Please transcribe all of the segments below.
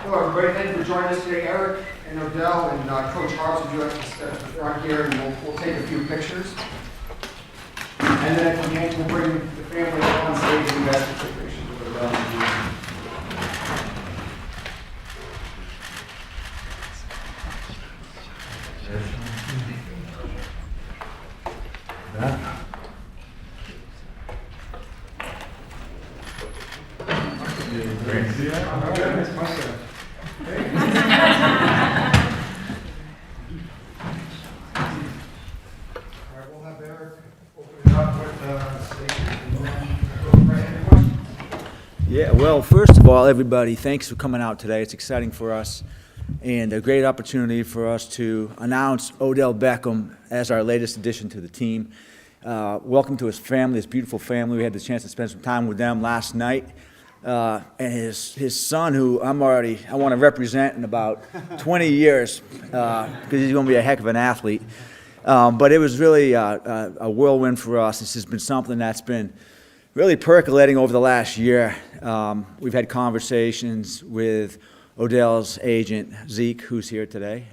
Hello, everybody. Thank you for joining us today. Eric and Odell and Coach Harps will join us to step to the front here, and we'll take a few pictures. And then at the end, we'll bring the family up on stage and you guys can take pictures with Odell and you. Yeah, well, first of all, everybody, thanks for coming out today. It's exciting for us and a great opportunity for us to announce Odell Beckham as our latest addition to the team. Welcome to his family, his beautiful family. We had the chance to spend some time with them last night. And his son, who I want to represent in about 20 years because he's going to be a heck of an athlete. But it was really a whirlwind for us. This has been something that's been really percolating over the last year. We've had conversations with Odell's agent, Zeke, who's here today.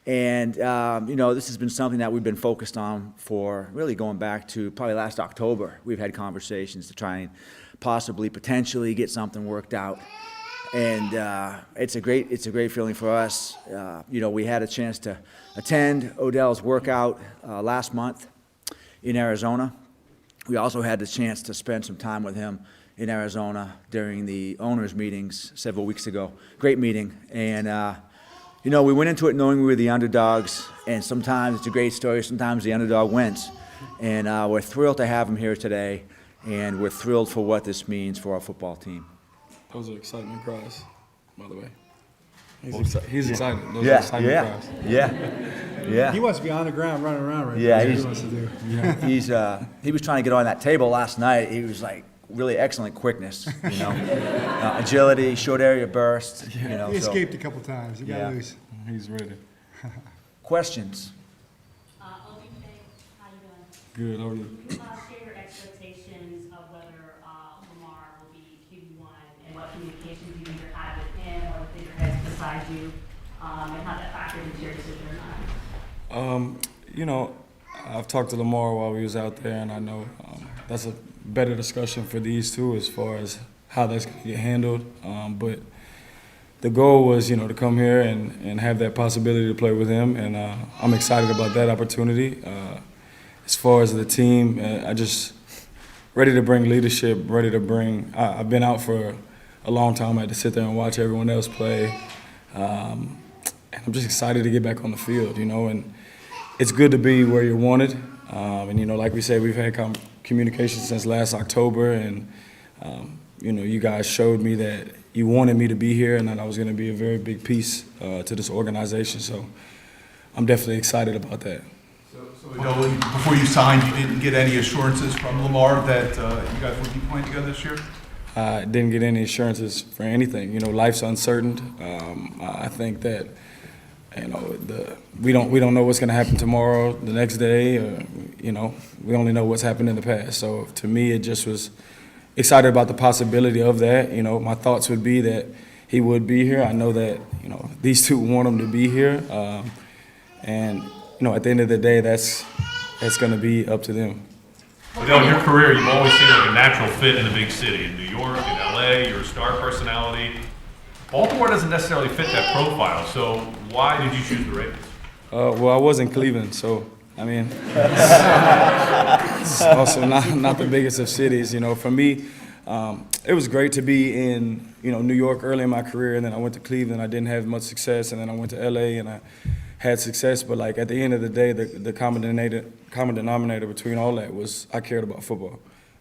And this has been something that we've been focused on for really going back to probably last October. We've had conversations to try and possibly, potentially get something worked out. And it's a great feeling for us. We had a chance to attend Odell's workout last month in Arizona. We also had the chance to spend some time with him in Arizona during the owners' meetings several weeks ago. Great meeting. And, we went into it knowing we were the underdogs. And sometimes it's a great story. Sometimes the underdog wins. And we're thrilled to have him here today. And we're thrilled for what this means for our football team. Those are excitement cries, by the way. He's excited. Those are Yeah, excitement cries. Yeah. He wants to be on the ground running around right now. Yeah, That's what he wants to do. He was trying to get on that table last night. He was like really excellent quickness, agility, short area burst. He escaped a couple times. He got loose. He's ready. Questions? How you doing? Good, how are you? Share your expectations of whether Lamar will be QB1 and what communications you either had with him or with your heads beside you, and how that factored into your decision or not. I've talked to Lamar while we was out there, and I know that's a better discussion for these two as far as how that's going to get handled. But the goal was, to come here and have that possibility to play with him, and I'm excited about that opportunity. As far as the team, I just ready to bring leadership, I've been out for a long time. I had to sit there and watch everyone else play. And I'm just excited to get back on the field, and it's good to be where you're wanted. And, like we said, we've had communication since last October, and, you guys showed me that you wanted me to be here and that I was going to be a very big piece to this organization. So I'm definitely excited about that. So Odell, before you signed, you didn't get any assurances from Lamar that you guys would be playing together this year? I didn't get any assurances for anything. Life's uncertain. I think that we don't know what's going to happen tomorrow, the next day. We only know what's happened in the past. So to me, it just was excited about the possibility of that. My thoughts would be that he would be here. I know that these two want him to be here, and at the end of the day, that's going to be up to them. Odell, in your career, you've always seemed like a natural fit in a big city. In New York, in LA, you're a star personality. Baltimore doesn't necessarily fit that profile, so why did you choose the Ravens? Well, I was in Cleveland, so, it's also not the biggest of cities. For me, it was great to be in, New York early in my career, and then I went to Cleveland. I didn't have much success, and then I went to LA, and I had success. But, at the end of the day, the common denominator between all that was I cared about football.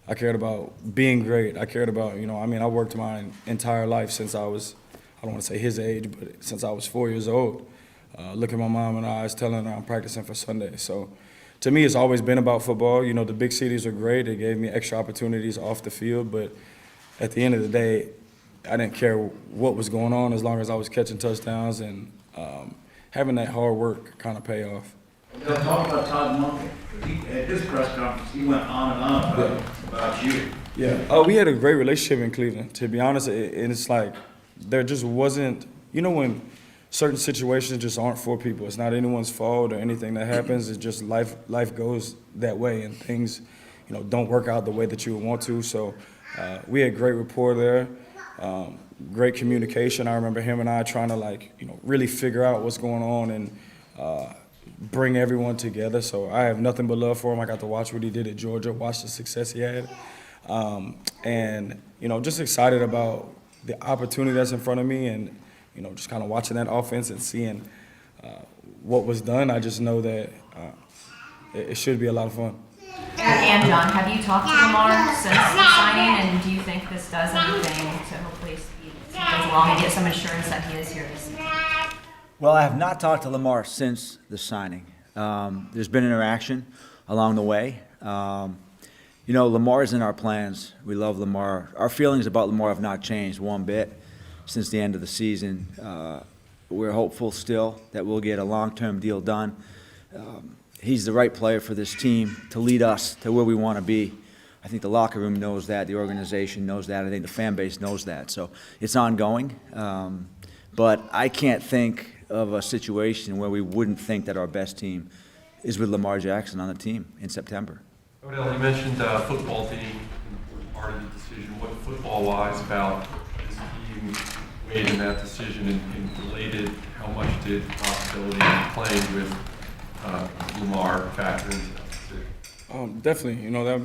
I cared about being great. I cared about, I worked my entire life since I was, I don't want to say his age, but since I was 4 years old, looking my mom in the eyes, telling her I'm practicing for Sunday. So to me, it's always been about football. The big cities are great. They gave me extra opportunities off the field. But at the end of the day, I didn't care what was going on as long as I was catching touchdowns and having that hard work kind of pay off. They'll talk about Todd Monken. At his press conference, he went on and on about you. Yeah. We had a great relationship in Cleveland. To be honest, and it's like there just wasn't, when certain situations just aren't for people. It's not anyone's fault or anything that happens. It's just life goes that way, and things, don't work out the way that you would want to. So we had great rapport there, great communication. I remember him and I trying to really figure out what's going on and bring everyone together. So I have nothing but love for him. I got to watch what he did at Georgia, watch the success he had, and just excited about the opportunity that's in front of me, and just kind of watching that offense and seeing what was done. I just know that it should be a lot of fun. And John, have you talked to Lamar since the signing, and do you think this does anything to hopefully speed things along and get some assurance that he is here this season? Well, I have not talked to Lamar since the signing. There's been interaction along the way. Lamar is in our plans. We love Lamar. Our feelings about Lamar have not changed one bit since the end of the season. We're hopeful still that we'll get a long-term deal done. He's the right player for this team to lead us to where we want to be. I think the locker room knows that. The organization knows that. I think the fan base knows that. So it's ongoing. But I can't think of a situation where we wouldn't think that our best team is with Lamar Jackson on the team in September. Odell, you mentioned football being part of the decision. What football-wise about this team weighed in that decision, and related, how much did possibility of playing with Lamar factor into that decision? Definitely, that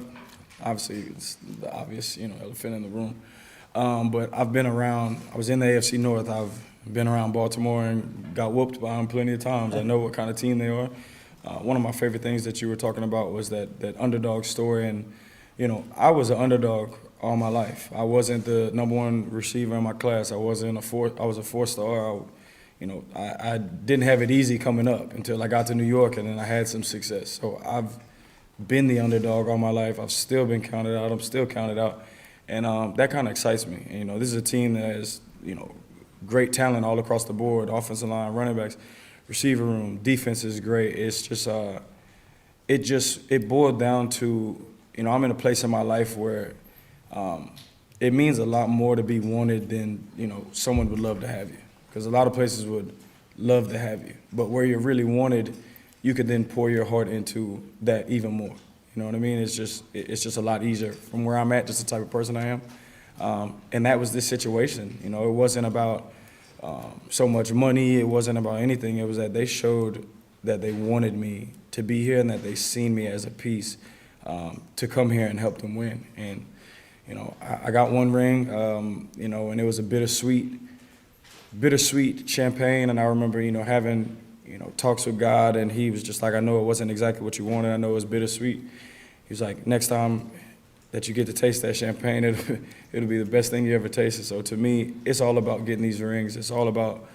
obviously it's the obvious, elephant in the room. But I've been around. I was in the AFC North. I've been around Baltimore and got whooped by them plenty of times. I know what kind of team they are. One of my favorite things that you were talking about was that underdog story, and I was an underdog all my life. I wasn't the number one receiver in my class. I was a four-star. I didn't have it easy coming up until I got to New York, and then I had some success. So I've been the underdog all my life. I've still been counted out. I'm still counted out, and that kind of excites me. And, this is a team that has great talent all across the board: offensive line, running backs, receiver room, defense is great. It's just it boiled down to I'm in a place in my life where it means a lot more to be wanted than someone would love to have you, because a lot of places would love to have you, but where you're really wanted, you could then pour your heart into that even more. You know what I mean? It's just a lot easier from where I'm at, just the type of person I am, and that was this situation. It wasn't about so much money. It wasn't about anything. It was that they showed that they wanted me to be here and that they seen me as a piece to come here and help them win. And, I got one ring, and it was a bittersweet champagne. And I remember, having, talks with God, and he was just like, I know it wasn't exactly what you wanted. I know it was bittersweet. He was like, next time that you get to taste that champagne, it'll be the best thing you ever tasted. So to me, it's all about getting these rings. It's all about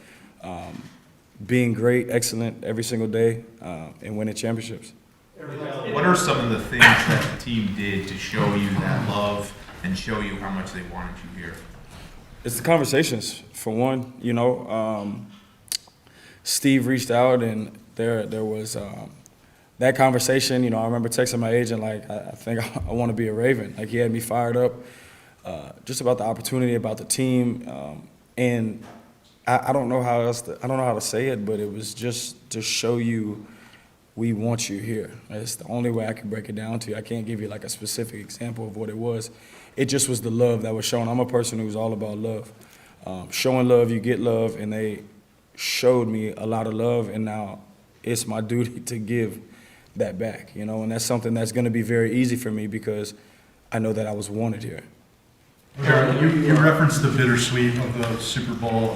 being great, excellent every single day, and winning championships. What are some of the things that the team did to show you that love and show you how much they wanted you here? It's the conversations, for one. Steve reached out, and there was that conversation. I remember texting my agent, I think I want to be a Raven. He had me fired up just about the opportunity, about the team, and I don't know how to say it, but it was just to show you we want you here. It's the only way I can break it down to you. I can't give you a specific example of what it was. It just was the love that was shown. I'm a person who's all about love. Showing love, you get love, and they showed me a lot of love, and now it's my duty to give that back, and that's something that's going to be very easy for me because I know that I was wanted here. You referenced the bittersweet of the Super Bowl.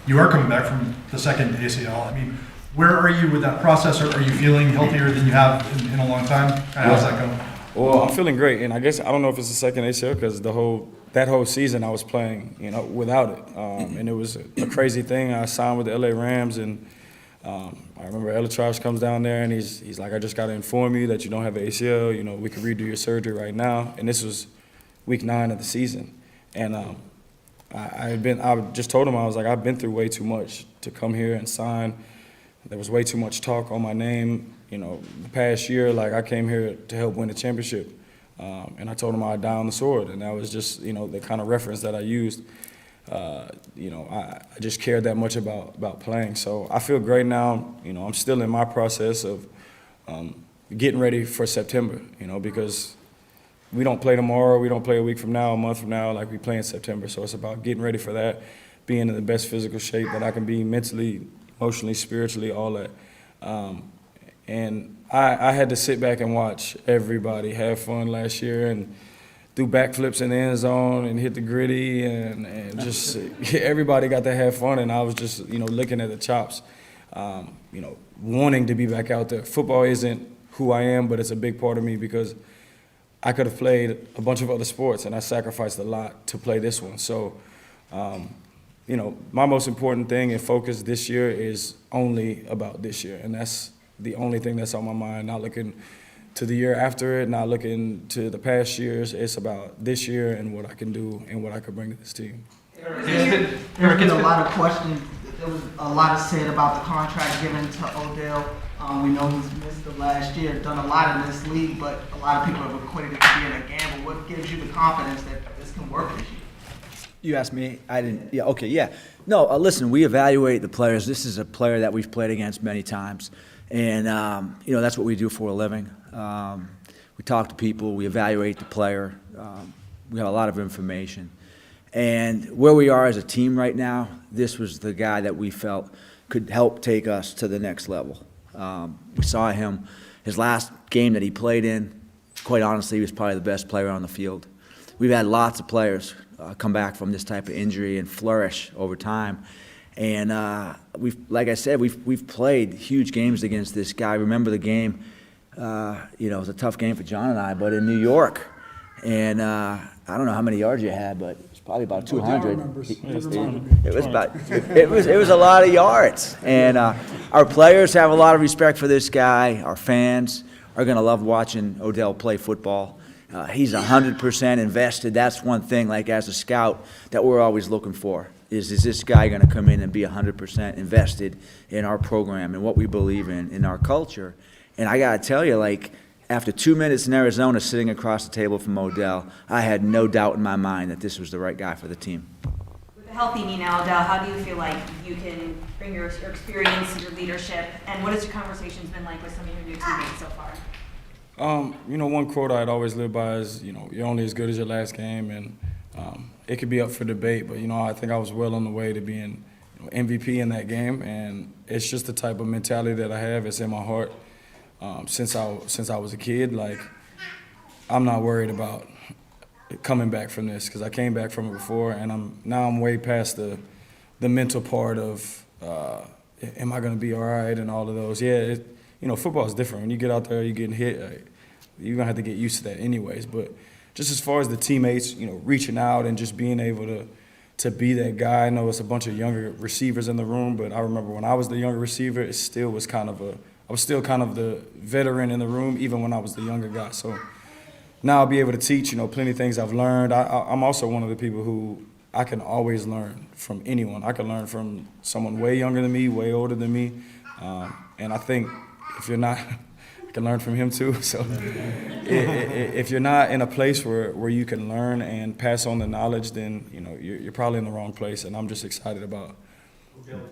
You are coming back from the second ACL. I mean, where are you with that process? Are you feeling healthier than you have in a long time? How's that going? Well, I'm feeling great, and I guess I don't know if it's the second ACL because that whole season I was playing, without it, and it was a crazy thing. I signed with the LA Rams, and I remember Elatrash comes down there, and he's like, I just got to inform you that you don't have an ACL. We can redo your surgery right now, and this was week 9 of the season, and I just told him, I was like, I've been through way too much to come here and sign. There was way too much talk on my name. The past year, I came here to help win the championship. And I told him I'd die on the sword. And that was just, the kind of reference that I used. I just cared that much about playing. So I feel great now. I'm still in my process of getting ready for September, because we don't play tomorrow, we don't play a week from now, a month from now, like we play in September. So it's about getting ready for that, being in the best physical shape that I can be mentally, emotionally, spiritually, all that. And I had to sit back and watch everybody have fun last year and do backflips in the end zone and hit the gritty and just everybody got to have fun. And I was just, looking at the chops, wanting to be back out there. Football isn't who I am, but it's a big part of me because I could have played a bunch of other sports and I sacrificed a lot to play this one. So, my most important thing and focus this year is only about this year. And that's the only thing that's on my mind, not looking to the year after it, not looking to the past years. It's about this year and what I can do and what I can bring to this team. There's been a lot of questions. There was a lot said about the contract given to Odell. We know he's missed the last year, done a lot in this league, but a lot of people have equated it to being a gamble. What gives you the confidence that this can work this year? You asked me? I didn't. Yeah, okay, yeah. No, listen, we evaluate the players. This is a player that we've played against many times. And, that's what we do for a living. We talk to people. We evaluate the player. We have a lot of information. And where we are as a team right now, this was the guy that we felt could help take us to the next level. We saw him, his last game that he played in, quite honestly, he was probably the best player on the field. We've had lots of players come back from this type of injury and flourish over time. And like I said, we've played huge games against this guy. Remember the game, it was a tough game for John and I, but in New York. And I don't know how many yards you had, but it's probably about 200. It was a lot of yards. And our players have a lot of respect for this guy. Our fans are going to love watching Odell play football. He's 100% invested. That's one thing, like as a scout, that we're always looking for. Is this guy going to come in and be 100% invested in our program and what we believe in our culture? And I got to tell you, after 2 minutes in Arizona sitting across the table from Odell, I had no doubt in my mind that this was the right guy for the team. With a healthy knee now, Odell, how do you feel like you can bring your experience, your leadership, and what has your conversations been like with some of your new teammates so far? One quote I'd always live by is, you're only as good as your last game, and it could be up for debate, but, I think I was well on the way to being MVP in that game, and it's just the type of mentality that I have. It's in my heart. Since I was a kid, I'm not worried about coming back from this because I came back from it before, and I'm way past the mental part of am I going to be all right and all of those. Yeah, football is different. When you get out there, you're getting hit. You're gonna have to get used to that, anyways. But just as far as the teammates, reaching out and just being able to be that guy. I know it's a bunch of younger receivers in the room, but I remember when I was the younger receiver, it still was I was still kind of the veteran in the room, even when I was the younger guy. So now I'll be able to teach, plenty of things I've learned. I'm also one of the people who I can always learn from anyone. I can learn from someone way younger than me, way older than me. And I think if you're not, I can learn from him too. So if you're not in a place where you can learn and pass on the knowledge, then, you're probably in the wrong place. And I'm just excited about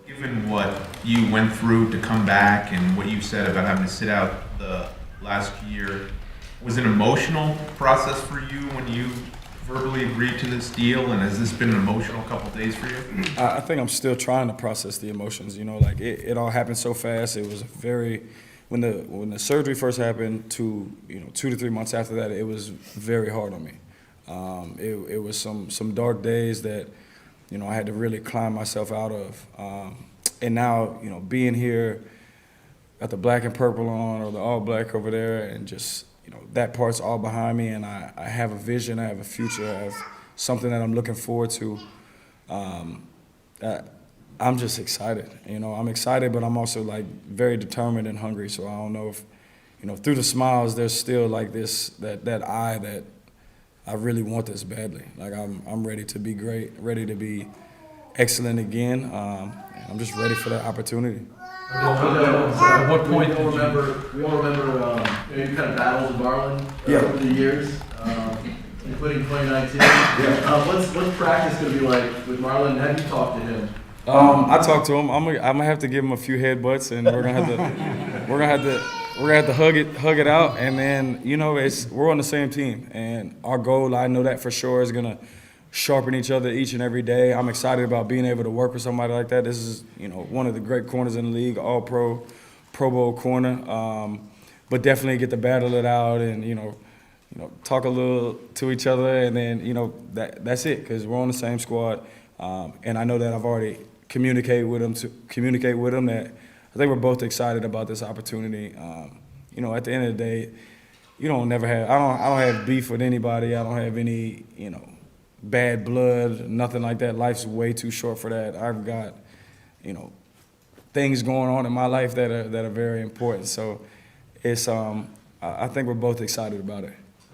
Given what you went through to come back and what you said about having to sit out the last year, was it an emotional process for you when you verbally agreed to this deal? And has this been an emotional couple of days for you? I think I'm still trying to process the emotions. It all happened so fast. It was when the surgery first happened to 2 to 3 months after that, it was very hard on me. It was some dark days that I had to really climb myself out of. And now, being here got the black and purple on or the all black over there and just, that part's all behind me and I have a vision, I have a future, I have something that I'm looking forward to. I'm just excited, I'm excited, but I'm also very determined and hungry. So I don't know if, through the smiles, there's still that eye that I really want this badly. I'm ready to be great, ready to be excellent again. I'm just ready for that opportunity. At what point we all remember you kind of battles with Garland Yeah. over the years. quitting 2019. What's practice going to be like with Marlon? Have you talked to him? I talked to him. I'm gonna have to give him a few headbutts, and we're gonna have to hug it out, and then we're on the same team, and our goal, I know that for sure, is gonna sharpen each other each and every day. I'm excited about being able to work with somebody like that. This is one of the great corners in the league, all Pro Bowl corner, but definitely get to battle it out and talk a little to each other, and then that's it, because we're on the same squad, and I know that I've already communicate with them that I think we're both excited about this opportunity. At the end of the day, I don't have beef with anybody. I don't have any, bad blood, nothing like that. Life's way too short for that. I've got, things going on in my life that are very important. So it's I think we're both excited about it.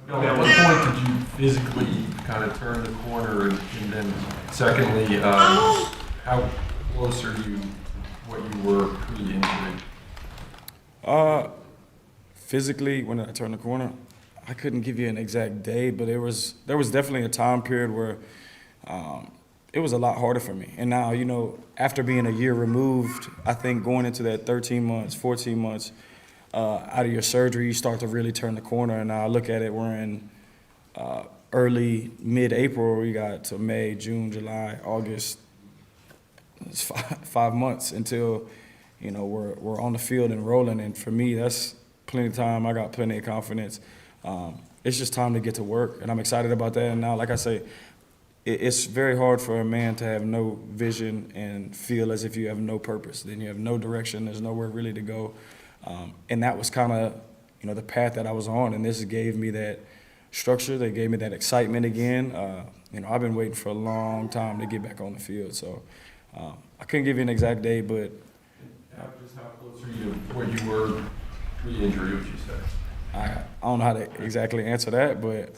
At what point did you physically kind of turn the corner, and then secondly, how close are you to what you were pre-injury? Physically, when I turned the corner, I couldn't give you an exact day, but there was definitely a time period where it was a lot harder for me. And now, after being a year removed, I think going into that 13 months, 14 months out of your surgery, you start to really turn the corner. And now I look at it, we're in early, mid-April, we got to May, June, July, August. It's 5 months until, we're on the field and rolling. And for me, that's plenty of time. I got plenty of confidence. It's just time to get to work, and I'm excited about that. And now, like I say, it's very hard for a man to have no vision and feel as if you have no purpose. Then you have no direction. There's nowhere really to go. And that was kind of, the path that I was on. And this gave me that structure. They gave me that excitement again. I've been waiting for a long time to get back on the field. So I couldn't give you an exact day, but Just how close are you to what you were pre-injury, would you say? I don't know how to exactly answer that, but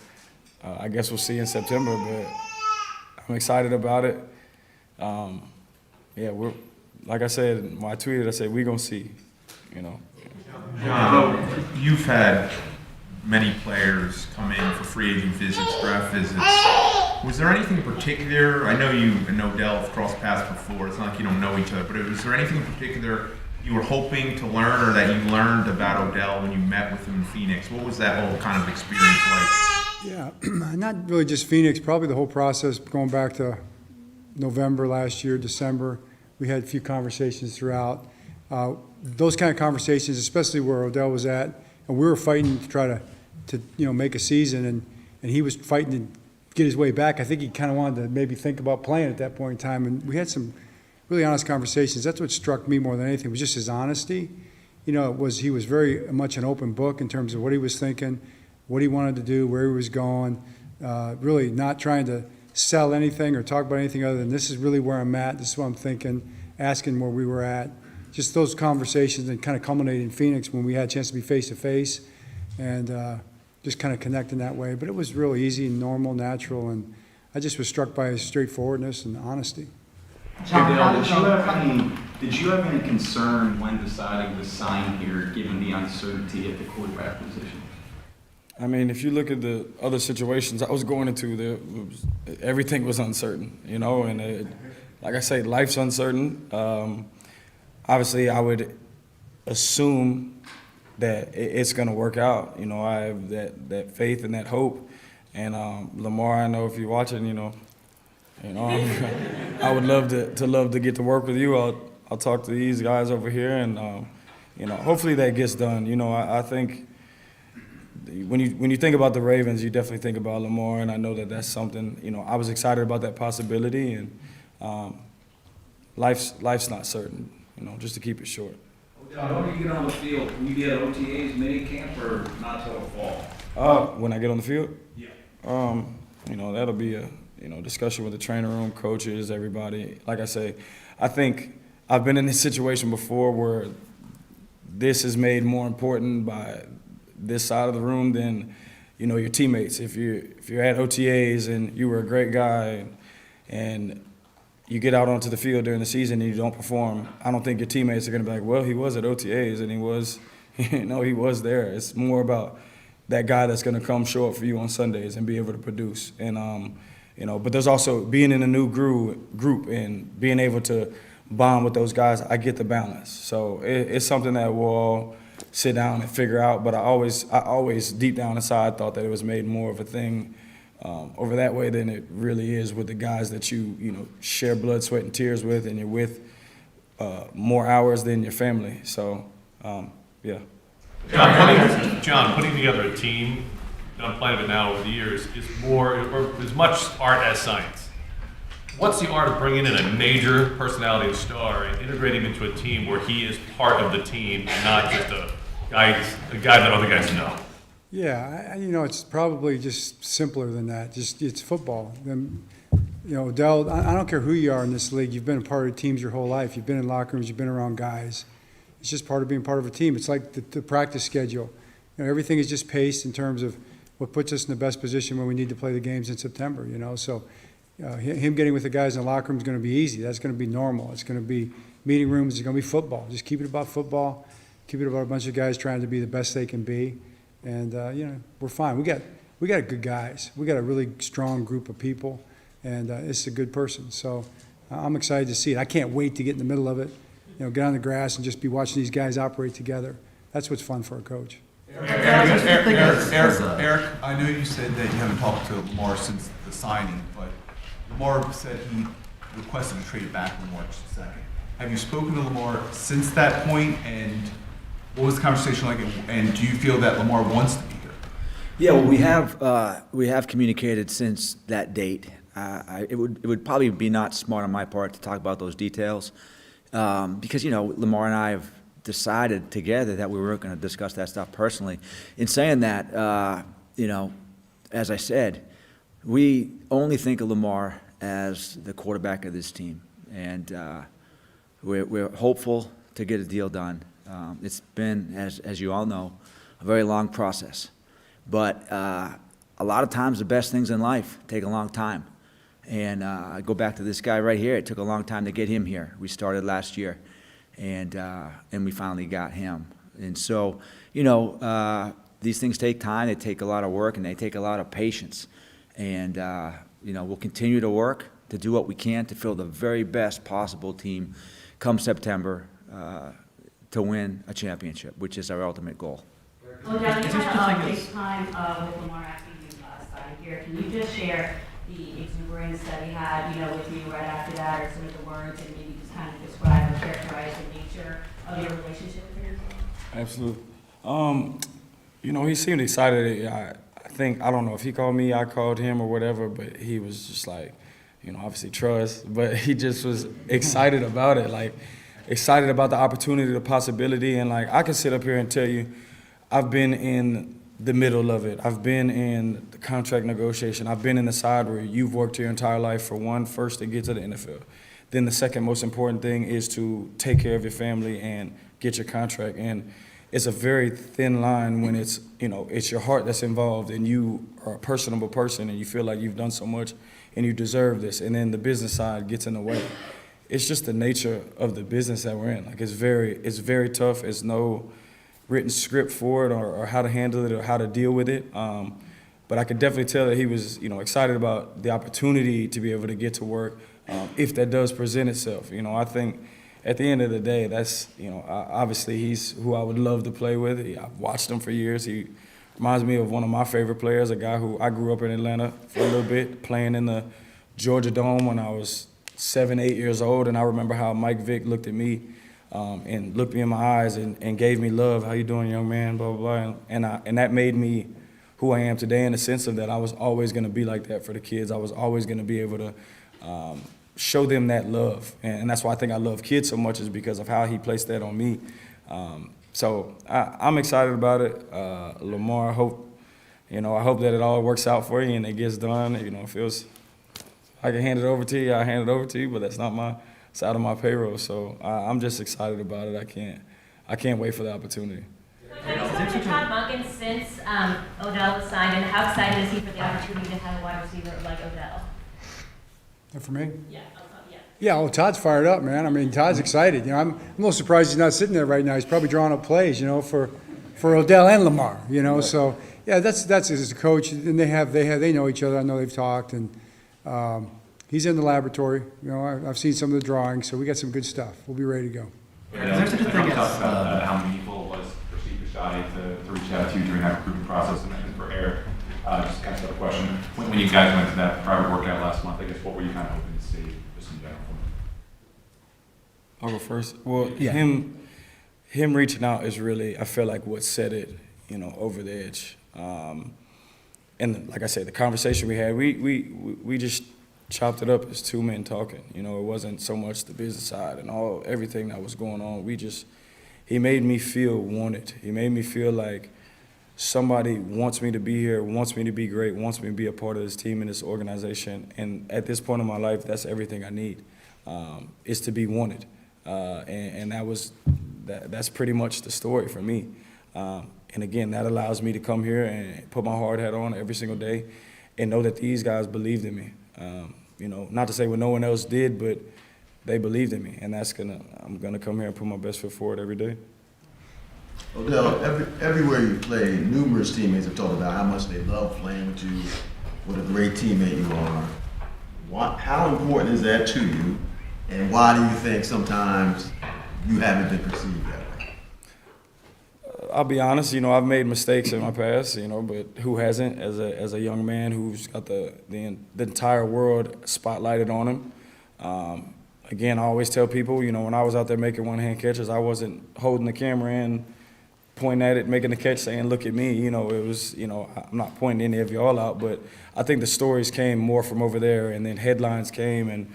I guess we'll see in September. But I'm excited about it. We're, like I said, when I tweeted, I said, we're going to see, John, you've had many players come in for free agent visits, draft visits. Was there anything in particular? I know you and Odell have crossed paths before. It's not like you don't know each other, but was there anything in particular you were hoping to learn, or that you learned about Odell when you met with him in Phoenix? What was that whole kind of experience like? Yeah, not really just Phoenix, probably the whole process going back to November last year, December. We had a few conversations throughout. Those kind of conversations, especially where Odell was at, and we were fighting to try to make a season, and he was fighting to get his way back. I think he kind of wanted to maybe think about playing at that point in time, and we had some really honest conversations. That's what struck me more than anything, was just his honesty. He was very much an open book in terms of what he was thinking, what he wanted to do, where he was going, really not trying to sell anything or talk about anything other than this is really where I'm at, this is what I'm thinking, asking where we were at. Just those conversations and kind of culminated in Phoenix when we had a chance to be face-to-face and just kind of connecting that way. But it was really easy and normal, natural, and I just was struck by his straightforwardness and honesty. John, did you have any concern when deciding to sign here, given the uncertainty at the quarterback position? I mean, if you look at the other situations I was going into, everything was uncertain, and like I say, life's uncertain. Obviously, I would assume that it's going to work out. I have that faith and that hope. And Lamar, I know if you're watching, I would love to get to work with you. I'll talk to these guys over here, and hopefully that gets done. I think when you think about the Ravens, you definitely think about Lamar, and I know that that's something. I was excited about that possibility, and life's not certain. Just to keep it short. John, when you get on the field, will you be at OTAs, mini camp, or not till fall? When I get on the field? Yeah. That'll be a discussion with the trainer room, coaches, everybody. Like I say, I think I've been in this situation before where this is made more important by this side of the room than, your teammates. If you're at OTAs and you were a great guy and you get out onto the field during the season and you don't perform, I don't think your teammates are going to be like, well, he was at OTAs and he was there. It's more about that guy that's going to come show up for you on Sundays and be able to produce. And but there's also being in a new group and being able to bond with those guys. I get the balance. So it's something that we'll all sit down and figure out. But I always deep down inside thought that it was made more of a thing over that way than it really is with the guys that you share blood, sweat, and tears with, and you're with more hours than your family. So yeah. John, putting together a team, done plenty of it now over the years, is more, or as much art as science. What's the art of bringing in a major personality and star and integrating him into a team where he is part of the team and not just a guy that other guys know? Yeah, it's probably just simpler than that. It's football. Odell, I don't care who you are in this league. You've been a part of teams your whole life. You've been in locker rooms. You've been around guys. It's just part of being part of a team. It's like the practice schedule. Everything is just paced in terms of what puts us in the best position when we need to play the games in September. So him getting with the guys in the locker room is going to be easy. That's going to be normal. It's going to be meeting rooms. It's going to be football. Just keep it about football. Keep it about a bunch of guys trying to be the best they can be. And we're fine. We got good guys. We got a really strong group of people, and it's a good person. So I'm excited to see it. I can't wait to get in the middle of it. Get on the grass and just be watching these guys operate together. That's what's fun for a coach. Eric, I know you said that you haven't talked to Lamar since the signing, but Lamar said he requested a trade back on March 2nd. Have you spoken to Lamar since that point, and what was the conversation like, and do you feel that Lamar wants to be here? Yeah, well, we have communicated since that date. It would probably be not smart on my part to talk about those details. Because, Lamar and I have decided together that we weren't going to discuss that stuff personally. In saying that, as I said, we only think of Lamar as the quarterback of this team. And we're hopeful to get a deal done. It's been, as you all know, a very long process. But a lot of times the best things in life take a long time. And I go back to this guy right here. It took a long time to get him here. We started last year, and we finally got him. And so, these things take time. They take a lot of work, and they take a lot of patience. And we'll continue to work to do what we can to fill the very best possible team come September to win a championship, which is our ultimate goal. Odell, you had a FaceTime with Lamar after you signed here. Can you just share the exuberance that he had, with you right after that, or some of the words, and maybe just kind of describe or characterize the nature of your relationship with him? Absolutely. He seemed excited. I don't know if he called me, I called him or whatever, but he was just like, obviously trust, but he just was excited about it, like excited about the opportunity, the possibility, and like I can sit up here and tell you, I've been in the middle of it. I've been in the contract negotiation. I've been in the side where you've worked your entire life for first to get to the NFL. Then the second most important thing is to take care of your family and get your contract. And it's a very thin line when it's your heart that's involved and you are a personable person and you feel like you've done so much and you deserve this. And then the business side gets in the way. It's just the nature of the business that we're in. Like it's very tough. There's no written script for it or how to handle it or how to deal with it. But I could definitely tell that he was, excited about the opportunity to be able to get to work if that does present itself. I think at the end of the day, that's, obviously he's who I would love to play with. I've watched him for years. He reminds me of one of my favorite players, a guy who I grew up in Atlanta for a little bit, playing in the Georgia Dome when I was 7, 8 years old. And I remember how Mike Vick looked at me and looked me in my eyes and gave me love. How you doing, young man? Blah, blah, blah. And that made me who I am today in the sense of that I was always going to be like that for the kids. I was always going to be able to show them that love. And that's why I think I love kids so much is because of how he placed that on me. So I'm excited about it. Lamar, I hope that it all works out for you and it gets done. It feels I can hand it over to you, I hand it over to you, but that's not it's out of my payroll. So I'm just excited about it. I can't wait for the opportunity. Have you spoken to Todd Monken since Odell was signed, and how excited is he for the opportunity to have a wide receiver like Odell? For me? Yeah. Yeah, Todd's fired up, man. I mean, Todd's excited. I'm a little surprised he's not sitting there right now. He's probably drawing up plays, for Odell and Lamar, So, Yeah, that's his coach, and they know each other. I know they've talked, and he's in the laboratory. You know, I've seen some of the drawings, so we got some good stuff. We'll be ready to go. Is there such a thing as how meaningful it was for Steve Bisciotti to reach out to you during that recruiting process? And for Eric, just kind of a question. When you guys went to that private workout last month, I guess what were you kind of hoping to see just in general? I'll go first. Well, Yeah. him reaching out is really, I feel like, what set it, over the edge. And like I said, the conversation we had, we just chopped it up as two men talking. It wasn't so much the business side and everything that was going on. He made me feel wanted. He made me feel like somebody wants me to be here, wants me to be great, wants me to be a part of this team and this organization. And at this point in my life, that's everything I need, is to be wanted. And that's pretty much the story for me. And again, that allows me to come here and put my hard hat on every single day and know that these guys believed in me. Not to say what no one else did, but they believed in me. And I'm gonna come here and put my best foot forward every day. Odell, everywhere you play, numerous teammates have talked about how much they love playing with you, what a great teammate you are. How important is that to you, and why do you think sometimes you haven't been perceived that way? I'll be honest, I've made mistakes in my past, but who hasn't as a young man who's got the entire world spotlighted on him. Again, I always tell people, when I was out there making one-hand catches, I wasn't holding the camera in, pointing at it, making the catch, saying, look at me. It was, I'm not pointing any of y'all out, but I think the stories came more from over there, and then headlines came, and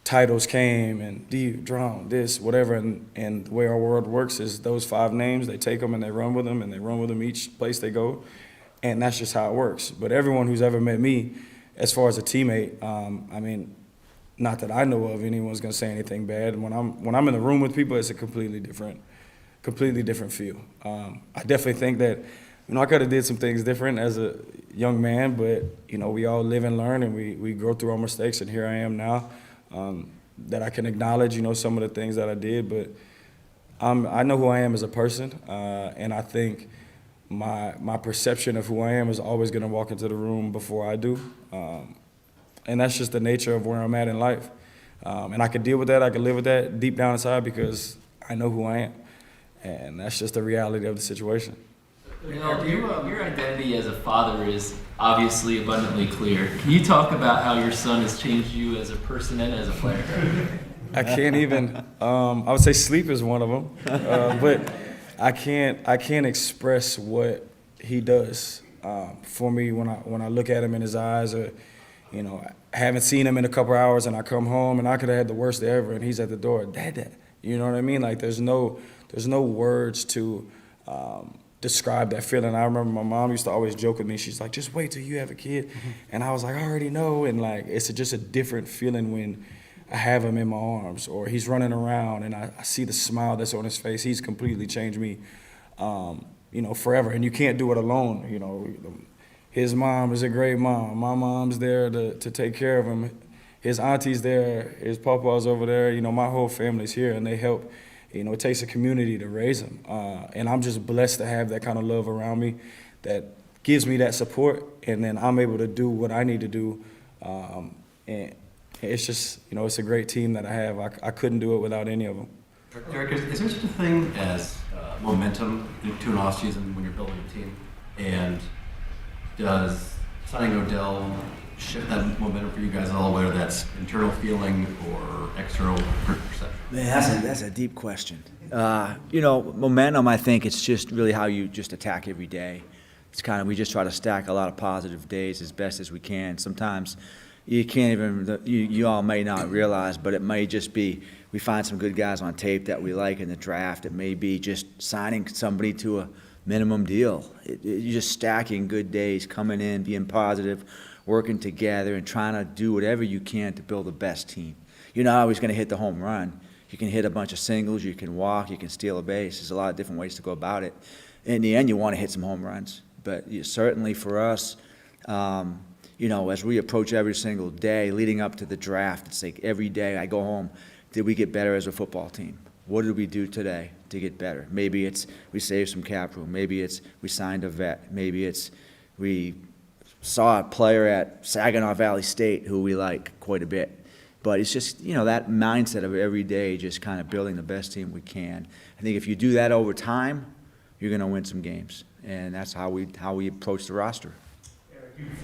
titles came, and drown, this, whatever, and the way our world works is those 5 names, they take them and they run with them, and they run with them each place they go, and that's just how it works. But everyone who's ever met me, as far as a teammate, not that I know of anyone's gonna say anything bad. And when I'm in the room with people, it's a completely different feel. I definitely think that, I could have did some things different as a young man, but we all live and learn, and we grow through our mistakes, and here I am now. That I can acknowledge, some of the things that I did, but I know who I am as a person, and I think my perception of who I am is always going to walk into the room before I do, and that's just the nature of where I'm at in life, and I can deal with that, I can live with that deep down inside because I know who I am, and that's just the reality of the situation. Your identity as a father is obviously abundantly clear. Can you talk about how your son has changed you as a person and as a player? I can't even. I would say sleep is one of them, but I can't express what he does for me when I look at him in his eyes. Or, I haven't seen him in a couple hours, and I come home and I could have had the worst day ever, and he's at the door, Dad. You know what I mean? Like there's no words to describe that feeling. I remember my mom used to always joke with me. She's like, just wait till you have a kid. And I was like, I already know. And like, it's just a different feeling when I have him in my arms or he's running around and I see the smile that's on his face. He's completely changed me, forever. And you can't do it alone. His mom is a great mom. My mom's there to take care of him. His auntie's there. His papa's over there. My whole family's here and they help. It takes a community to raise them. And I'm just blessed to have that kind of love around me that gives me that support. And then I'm able to do what I need to do. And it's just, it's a great team that I have. I couldn't do it without any of them. Derek, is there such a thing as momentum to an offseason when you're building a team? And does signing Odell shift that momentum for you guys at all, whether that's internal feeling or external perception? Man, that's a deep question. Momentum, I think it's just really how you just attack every day. It's kind of, we just try to stack a lot of positive days as best as we can. Sometimes you can't even, you all may not realize, but it may just be we find some good guys on tape that we like in the draft. It may be just signing somebody to a minimum deal. You're just stacking good days, coming in, being positive, working together, and trying to do whatever you can to build the best team. You're not always going to hit the home run. You can hit a bunch of singles, you can walk, you can steal a base. There's a lot of different ways to go about it. In the end, you want to hit some home runs. But certainly for us, as we approach every single day leading up to the draft, it's like every day I go home, did we get better as a football team? What did we do today to get better? Maybe it's we saved some cap room. Maybe it's we signed a vet. Maybe it's We saw a player at Saginaw Valley State who we like quite a bit. But it's just, that mindset of every day just kind of building the best team we can. I think if you do that over time, you're going to win some games. And that's how we approach the roster. Eric, you've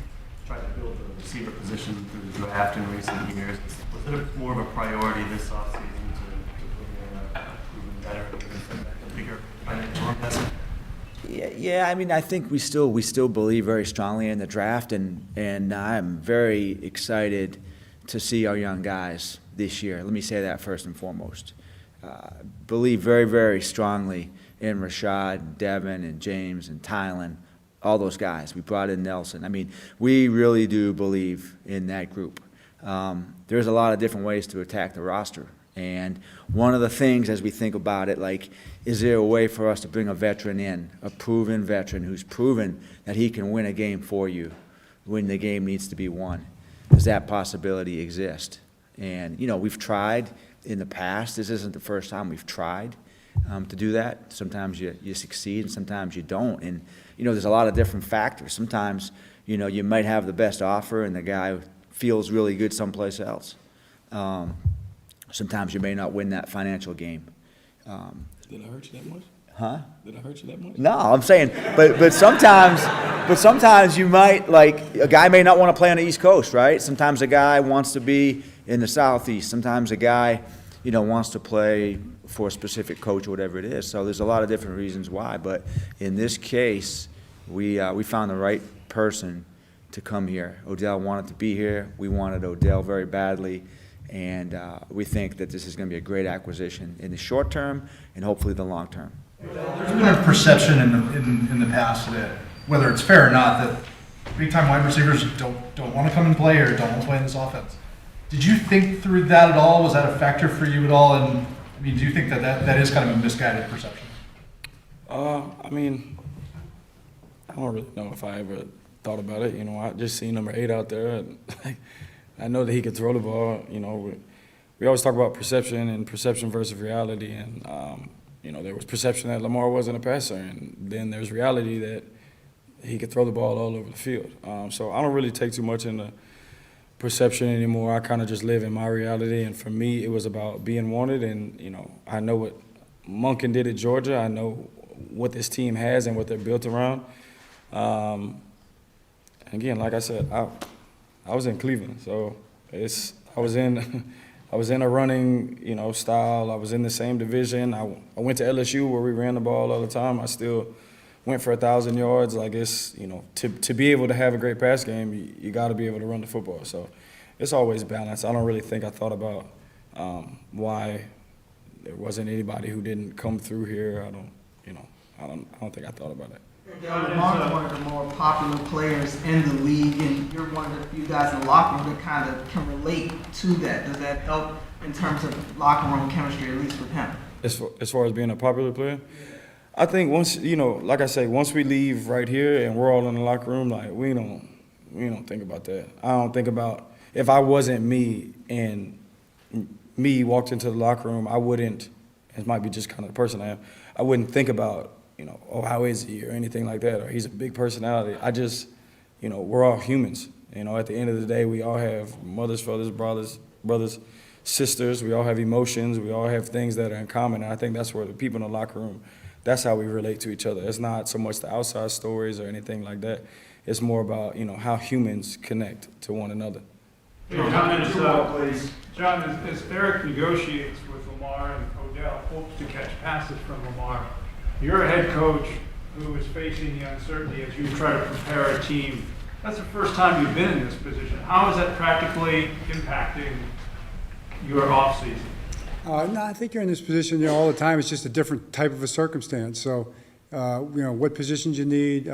tried to build the receiver position through the draft in recent years. Was it more of a priority this offseason to bring in a proven veteran, a bigger financial investment? Yeah. I mean, I think we still believe very strongly in the draft, and I'm very excited to see our young guys this year. Let me say that first and foremost. Believe very, very strongly in Rashad, Devin, and James, and Tylen, all those guys. We brought in Nelson. I mean, we really do believe in that group. There's a lot of different ways to attack the roster. And one of the things as we think about it, like, is there a way for us to bring a veteran in, a proven veteran who's proven that he can win a game for you when the game needs to be won? Does that possibility exist? And, we've tried in the past. This isn't the first time we've tried to do that. Sometimes you succeed and sometimes you don't. And, there's a lot of different factors. Sometimes, you might have the best offer and the guy feels really good someplace else. Sometimes you may not win that financial game. Did I hurt you that much? Huh? Did I hurt you that much? No, I'm saying, but sometimes you might, like, a guy may not want to play on the East Coast, right? Sometimes a guy wants to be in the Southeast. Sometimes a guy, wants to play for a specific coach or whatever it is. So there's a lot of different reasons why. But in this case, we found the right person to come here. Odell wanted to be here. We wanted Odell very badly. And we think that this is going to be a great acquisition in the short term and hopefully the long term. There's been a perception in the past that, whether it's fair or not, that big-time wide receivers don't want to come and play or don't want to play in this offense. Did you think through that at all? Was that a factor for you at all? And I mean, do you think that is kind of a misguided perception? I mean, I don't really know if I ever thought about it. I just seen number 8 out there. And I know that he could throw the ball. We always talk about perception and perception versus reality. And, there was perception that Lamar wasn't a passer. And then there's reality that he could throw the ball all over the field. So I don't really take too much into perception anymore. I kind of just live in my reality. And for me, it was about being wanted. And, I know what Monken did at Georgia. I know what this team has and what they're built around. Again, like I said, I was in Cleveland, so I was in a running, style. I was in the same division. I went to LSU where we ran the ball all the time. I still went for 1,000 yards. Like, it's, to be able to have a great pass game, you got to be able to run the football. So it's always balanced. I don't really think I thought about why there wasn't anybody who didn't come through here. I don't think I thought about it. Lamar's one of the more popular players in the league, and you're one of the few guys in the locker room that kind of can relate to that. Does that help in terms of locker room chemistry, at least with him? As far as being a popular player? I think once, like I say, once we leave right here and we're all in the locker room, like, we don't think about that. I don't think about, if I wasn't me and me walked into the locker room, I wouldn't, it might be just kind of the person I am, I wouldn't think about, oh, how is he or anything like that, or he's a big personality. I just, we're all humans. At the end of the day, we all have mothers, fathers, brothers, sisters. We all have emotions. We all have things that are in common. And I think that's where the people in the locker room, that's how we relate to each other. It's not so much the outside stories or anything like that. It's more about, how humans connect to one another. John, as Eric negotiates with Lamar and Odell hopes to catch passes from Lamar, you're a head coach who is facing the uncertainty as you try to prepare a team. That's the first time you've been in this position. How is that practically impacting your offseason? No, I think you're in this position all the time. It's just a different type of a circumstance. So, what positions you need,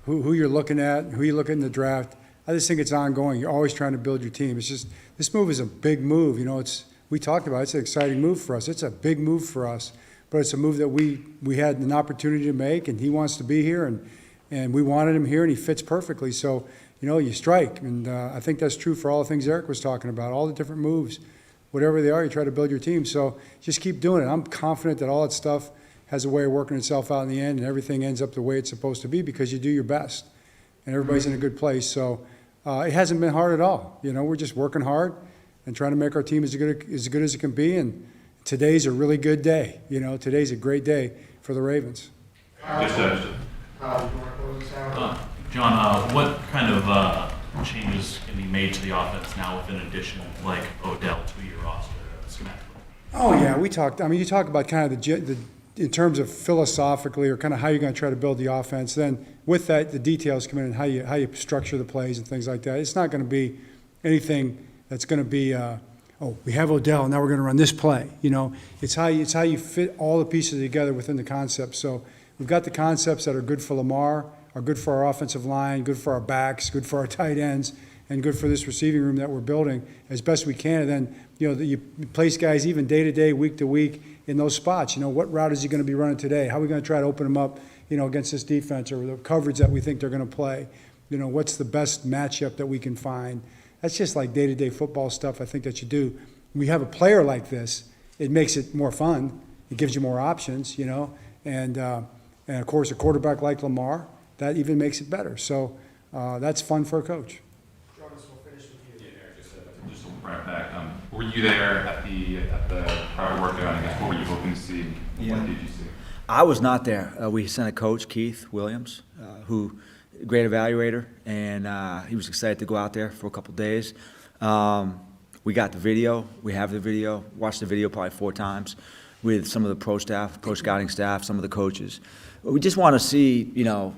who you're looking at, who you look at in the draft. I just think it's ongoing. You're always trying to build your team. It's just, this move is a big move. We talked about it. It's an exciting move for us. It's a big move for us. But it's a move that we had an opportunity to make, and he wants to be here, and we wanted him here, and he fits perfectly. So, you strike. And I think that's true for all the things Eric was talking about, all the different moves. Whatever they are, you try to build your team. So just keep doing it. I'm confident that all that stuff has a way of working itself out in the end, and everything ends up the way it's supposed to be because you do your best. and everybody's in a good place. So it hasn't been hard at all. You know, we're just working hard and trying to make our team as good as it can be. And today's a really good day. You know, today's a great day for the Ravens. John, what kind of changes can be made to the offense now with an addition like Odell to your roster schematically? Oh yeah, we talked. I mean, you talk about kind of the in terms of philosophically or kind of how you're going to try to build the offense. Then with that, the details come in and how you structure the plays and things like that. It's not going to be anything that's going to be. Oh, we have Odell, now we're going to run this play. You know, it's how you fit all the pieces together within the concept. So we've got the concepts that are good for Lamar, are good for our offensive line, good for our backs, good for our tight ends, and good for this receiving room that we're building as best we can. And then, you know, you place guys even day to day, week to week in those spots. You know, what route is he going to be running today? How are we going to try to open him up, you know, against this defense or the coverage that we think they're going to play? You know, what's the best matchup that we can find? That's just like day-to-day football stuff I think that you do. When you have a player like this, it makes it more fun. It gives you more options, you know. And of course, a quarterback like Lamar, that even makes it better. So that's fun for a coach. Jarvis, we'll finish with you. Yeah, Eric, just to bring it back. Were you there at the private workout? I guess what were you hoping to see? Yeah. What did you see? I was not there. We sent a coach, Keith Williams, who great evaluator, and he was excited to go out there for a couple days. We got the video. We have the video. Watched the video probably 4 times with some of the pro scouting staff, some of the coaches. We just want to see, you know,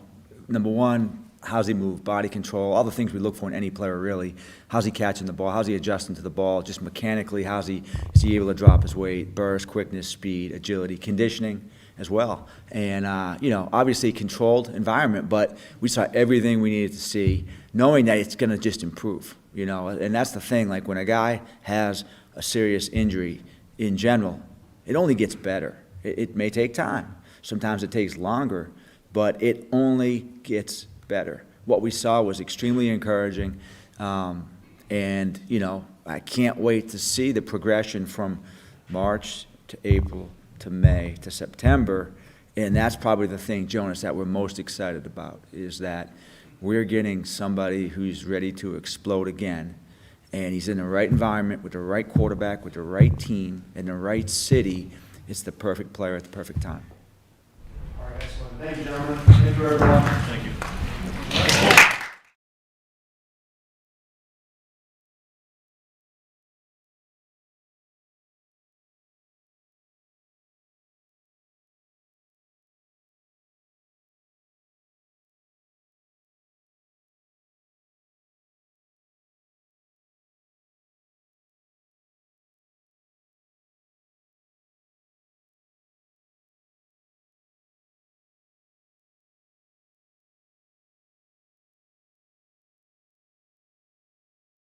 number one, how's he move, body control, all the things we look for in any player really. How's he catching the ball? How's he adjusting to the ball? Just mechanically, is he able to drop his weight, burst, quickness, speed, agility, conditioning as well. And, you know, obviously controlled environment, but we saw everything we needed to see, knowing that it's going to just improve, you know. And that's the thing, like when a guy has a serious injury in general, it only gets better. It may take time. Sometimes it takes longer, but it only gets better. What we saw was extremely encouraging, and, you know, I can't wait to see the progression from March to April to May to September, and that's probably the thing, Jonas, that we're most excited about, is that we're getting somebody who's ready to explode again, and he's in the right environment with the right quarterback, with the right team, in the right city. It's the perfect player at the perfect time. All right, excellent. Thank you, gentlemen. Thank you, everyone. Thank you.